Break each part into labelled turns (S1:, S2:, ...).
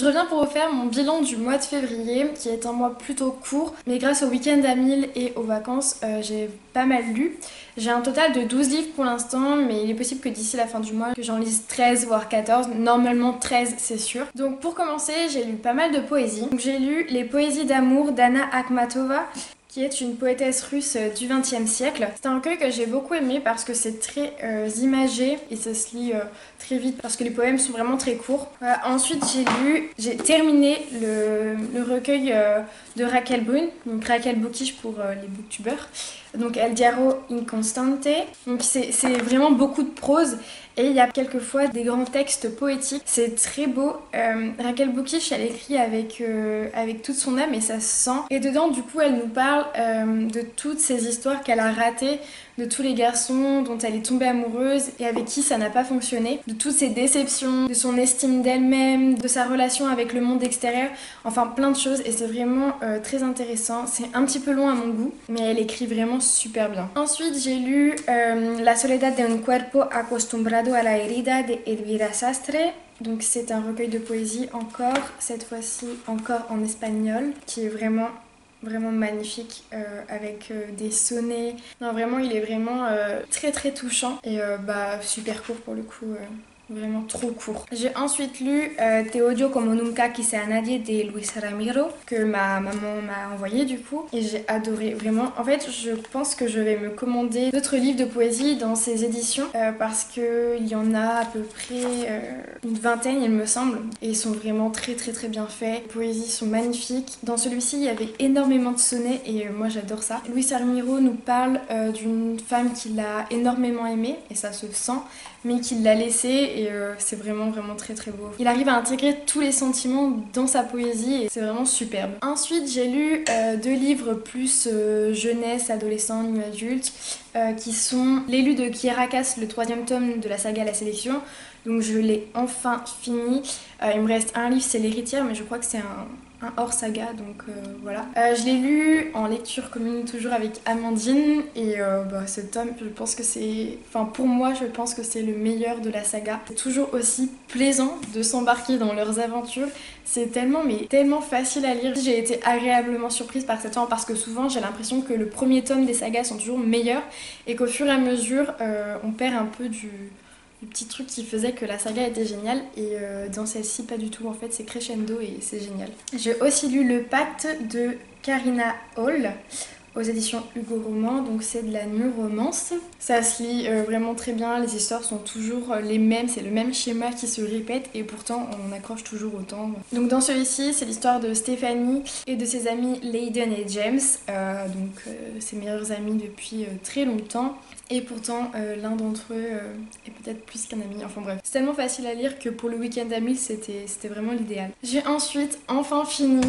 S1: Je reviens pour vous faire mon bilan du mois de février, qui est un mois plutôt court, mais grâce au week-end à Mille et aux vacances, j'ai pas mal lu. J'ai un total de 12 livres pour l'instant, mais il est possible que d'ici la fin du mois, que j'en lise 13 voire 14. Normalement 13 c'est sûr. Donc pour commencer, j'ai lu pas mal de poésie. Donc j'ai lu les poésies d'amour d'Anna Akhmatova, qui est une poétesse russe du XXe siècle. C'est un recueil que j'ai beaucoup aimé parce que c'est très imagé et ça se lit très vite parce que les poèmes sont vraiment très courts. Ensuite j'ai terminé le recueil de Raquel Brune, donc Raquel Bookish pour les booktubeurs. Donc El Diario Inconstante. Donc c'est vraiment beaucoup de prose et il y a quelquefois des grands textes poétiques. C'est très beau. Raquel Bookish, elle écrit avec toute son âme et ça se sent. Et dedans, du coup, elle nous parle de toutes ces histoires qu'elle a ratées, de tous les garçons dont elle est tombée amoureuse et avec qui ça n'a pas fonctionné, de toutes ses déceptions, de son estime d'elle-même, de sa relation avec le monde extérieur, enfin plein de choses et c'est vraiment très intéressant. C'est un petit peu long à mon goût, mais elle écrit vraiment super bien. Ensuite, j'ai lu La soledad de un cuerpo acostumbrado a la herida de Elvira Sastre. Donc c'est un recueil de poésie encore, cette fois-ci encore en espagnol, qui est vraiment magnifique avec des sonnets. Non, vraiment, il est vraiment très touchant et super court pour le coup. Vraiment trop court. J'ai ensuite lu Te odio como nunca quise a nadie de Luis Ramiro, que ma maman m'a envoyé du coup, et j'ai adoré vraiment. En fait, je pense que je vais me commander d'autres livres de poésie dans ces éditions parce qu'il y en a à peu près une vingtaine, il me semble, et ils sont vraiment très bien faits. Les poésies sont magnifiques. Dans celui-ci, il y avait énormément de sonnets et moi j'adore ça. Luis Ramiro nous parle d'une femme qu'il a énormément aimée, et ça se sent, mais qu'il l'a laissée et c'est vraiment très beau. Il arrive à intégrer tous les sentiments dans sa poésie et c'est vraiment superbe. Ensuite, j'ai lu deux livres plus jeunesse, adolescent, new adulte, qui sont L'élu de Kierakos, le 3e tome de la saga La Sélection. Donc je l'ai enfin fini. Il me reste un livre, c'est L'Héritière, mais je crois que c'est un hors saga, donc voilà. Je l'ai lu en lecture commune toujours avec Amandine et ce tome, je pense que c'est... Enfin pour moi, je pense que c'est le meilleur de la saga. C'est toujours aussi plaisant de s'embarquer dans leurs aventures. C'est tellement facile à lire. J'ai été agréablement surprise par cette fin parce que souvent j'ai l'impression que le premier tome des sagas sont toujours meilleurs et qu'au fur et à mesure, on perd un peu du petit truc qui faisait que la saga était géniale et dans celle-ci pas du tout, en fait c'est crescendo et c'est génial. J'ai aussi lu Le Pacte de Karina Hall aux éditions Hugo Roman, donc c'est de la new romance. Ça se lit vraiment très bien, les histoires sont toujours les mêmes, c'est le même schéma qui se répète et pourtant on accroche toujours autant. Donc dans celui-ci, c'est l'histoire de Stéphanie et de ses amis Layden et James, ses meilleurs amis depuis très longtemps. Et pourtant, l'un d'entre eux est peut-être plus qu'un ami. Enfin bref, c'est tellement facile à lire que pour le week-end à Mille, c'était vraiment l'idéal. J'ai ensuite enfin fini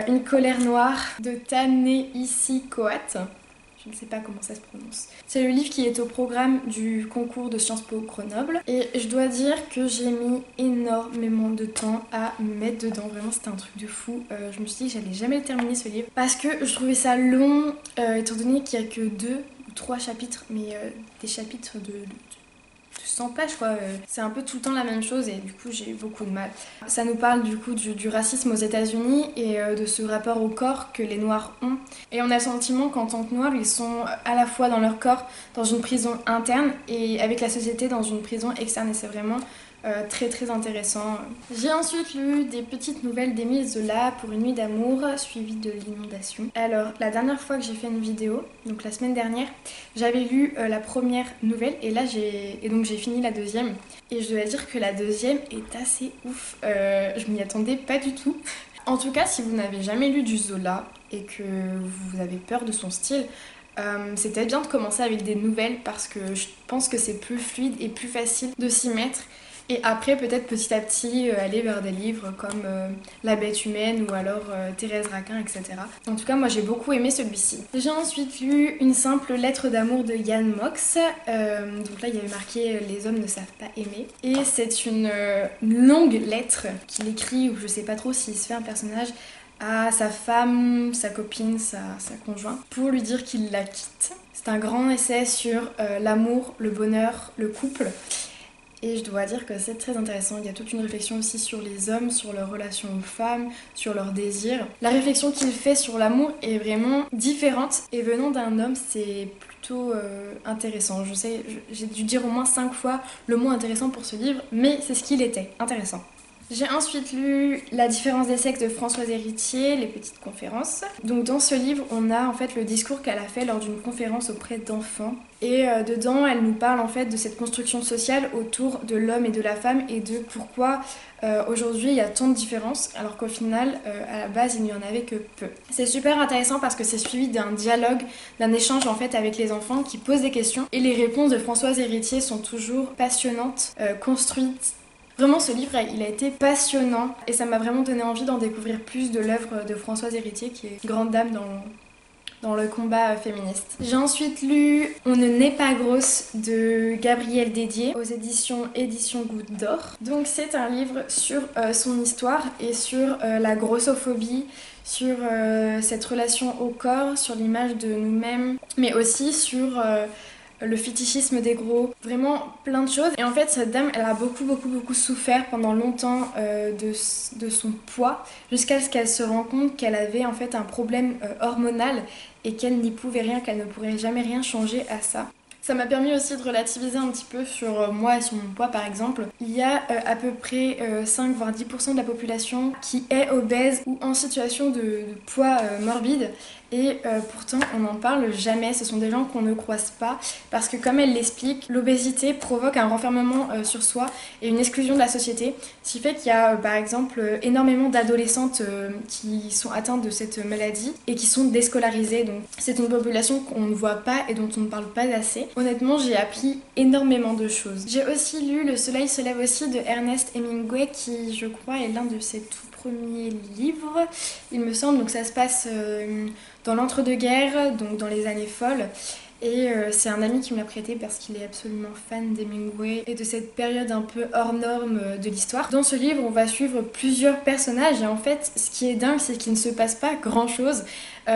S1: Une colère noire de Ta-Nehisi Coates. Je ne sais pas comment ça se prononce. C'est le livre qui est au programme du concours de Sciences Po Grenoble. Et je dois dire que j'ai mis énormément de temps à me mettre dedans. Vraiment, c'était un truc de fou. Je me suis dit que j'allais jamais terminer ce livre parce que je trouvais ça long, étant donné qu'il n'y a que 2 ou 3 chapitres, mais des chapitres de 100 pages quoi. C'est un peu tout le temps la même chose et du coup j'ai eu beaucoup de mal. Ça nous parle du coup du racisme aux États-Unis et de ce rapport au corps que les Noirs ont. Et on a le sentiment qu'en tant que Noirs, ils sont à la fois dans leur corps, dans une prison interne et avec la société dans une prison externe et c'est vraiment très intéressant. J'ai ensuite lu des petites nouvelles d'Émile Zola pour une nuit d'amour suivie de l'inondation. Alors la dernière fois que j'ai fait une vidéo, donc la semaine dernière, j'avais lu la première nouvelle et là j'ai fini la deuxième et je dois dire que la deuxième est assez ouf. Je m'y attendais pas du tout. En tout cas, si vous n'avez jamais lu du Zola et que vous avez peur de son style, c'est peut-être bien de commencer avec des nouvelles parce que je pense que c'est plus fluide et plus facile de s'y mettre. Et après, peut-être petit à petit, aller vers des livres comme La Bête humaine ou alors Thérèse Raquin, etc. En tout cas, moi j'ai beaucoup aimé celui-ci. J'ai ensuite lu Une simple lettre d'amour de Yann Mox. Donc là, il y avait marqué Les hommes ne savent pas aimer. Et c'est une longue lettre qu'il écrit, ou je sais pas trop s'il se fait un personnage, à sa femme, sa copine, sa conjointe, pour lui dire qu'il la quitte. C'est un grand essai sur l'amour, le bonheur, le couple. Et je dois dire que c'est très intéressant. Il y a toute une réflexion aussi sur les hommes, sur leur relation aux femmes, sur leurs désirs. La réflexion qu'il fait sur l'amour est vraiment différente. Et venant d'un homme, c'est plutôt intéressant. Je sais, j'ai dû dire au moins 5 fois le mot intéressant pour ce livre, mais c'est ce qu'il était, intéressant. J'ai ensuite lu La différence des sexes de Françoise Héritier, les petites conférences. Donc dans ce livre, on a en fait le discours qu'elle a fait lors d'une conférence auprès d'enfants. Et dedans, elle nous parle en fait de cette construction sociale autour de l'homme et de la femme et de pourquoi aujourd'hui il y a tant de différences alors qu'au final, à la base, il n'y en avait que peu. C'est super intéressant parce que c'est suivi d'un dialogue, d'un échange en fait avec les enfants qui posent des questions. Et les réponses de Françoise Héritier sont toujours passionnantes, construites. Vraiment, ce livre, il a été passionnant et ça m'a vraiment donné envie d'en découvrir plus de l'œuvre de Françoise Héritier, qui est une grande dame dans le combat féministe. J'ai ensuite lu On ne naît pas grosse de Gabrielle Dédier aux éditions Goutte d'Or. Donc c'est un livre sur son histoire et sur la grossophobie, sur cette relation au corps, sur l'image de nous-mêmes, mais aussi sur le fétichisme des gros, vraiment plein de choses. Et en fait, cette dame, elle a beaucoup souffert pendant longtemps de son poids, jusqu'à ce qu'elle se rende compte qu'elle avait en fait un problème hormonal et qu'elle n'y pouvait rien, qu'elle ne pourrait jamais rien changer à ça. Ça m'a permis aussi de relativiser un petit peu sur moi et sur mon poids par exemple. Il y a à peu près 5 voire 10% de la population qui est obèse ou en situation de poids morbide. Et pourtant on n'en parle jamais, ce sont des gens qu'on ne croise pas parce que comme elle l'explique, l'obésité provoque un renfermement sur soi et une exclusion de la société, ce qui fait qu'il y a par exemple énormément d'adolescentes qui sont atteintes de cette maladie et qui sont déscolarisées. Donc c'est une population qu'on ne voit pas et dont on ne parle pas assez. Honnêtement, j'ai appris énormément de choses. J'ai aussi lu Le soleil se lève aussi de Ernest Hemingway qui je crois est l'un de ses tout premiers livres, il me semble. Donc ça se passe dans l'entre-deux-guerres, donc dans les années folles. Et c'est un ami qui me l'a prêté parce qu'il est absolument fan d'Hemingway et de cette période un peu hors norme de l'histoire. Dans ce livre, on va suivre plusieurs personnages et en fait, ce qui est dingue, c'est qu'il ne se passe pas grand-chose.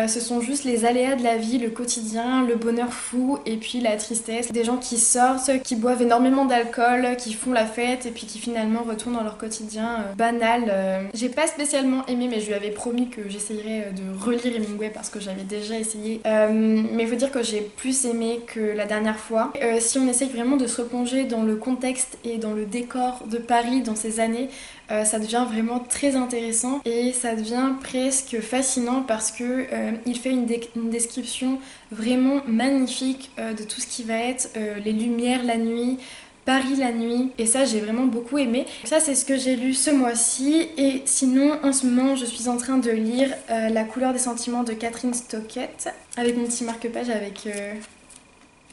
S1: Ce sont juste les aléas de la vie, le quotidien, le bonheur fou et puis la tristesse. Des gens qui sortent, qui boivent énormément d'alcool, qui font la fête et puis qui finalement retournent dans leur quotidien banal. J'ai pas spécialement aimé, mais je lui avais promis que j'essayerais de relire Hemingway parce que j'avais déjà essayé. Mais il faut dire que j'ai plus aimé que la dernière fois. Si on essaye vraiment de se replonger dans le contexte et dans le décor de Paris dans ces années, ça devient vraiment très intéressant et ça devient presque fascinant parce que il fait une description vraiment magnifique de tout ce qui va être les lumières la nuit, Paris la nuit, et ça j'ai vraiment beaucoup aimé. Ça c'est ce que j'ai lu ce mois-ci, et sinon en ce moment je suis en train de lire La couleur des sentiments de Catherine Stockett avec mon petit marque-page avec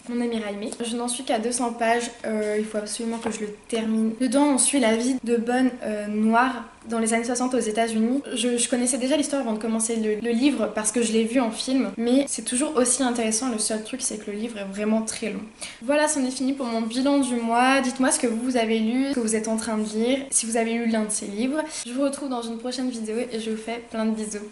S1: mon ami Raimé. Je n'en suis qu'à 200 pages, il faut absolument que je le termine. Dedans, on suit la vie de bonne noire dans les années 60 aux États-Unis. Je connaissais déjà l'histoire avant de commencer le livre parce que je l'ai vu en film, mais c'est toujours aussi intéressant. Le seul truc, c'est que le livre est vraiment très long. Voilà, c'en est fini pour mon bilan du mois. Dites-moi ce que vous avez lu, ce que vous êtes en train de lire, si vous avez lu l'un de ces livres. Je vous retrouve dans une prochaine vidéo et je vous fais plein de bisous.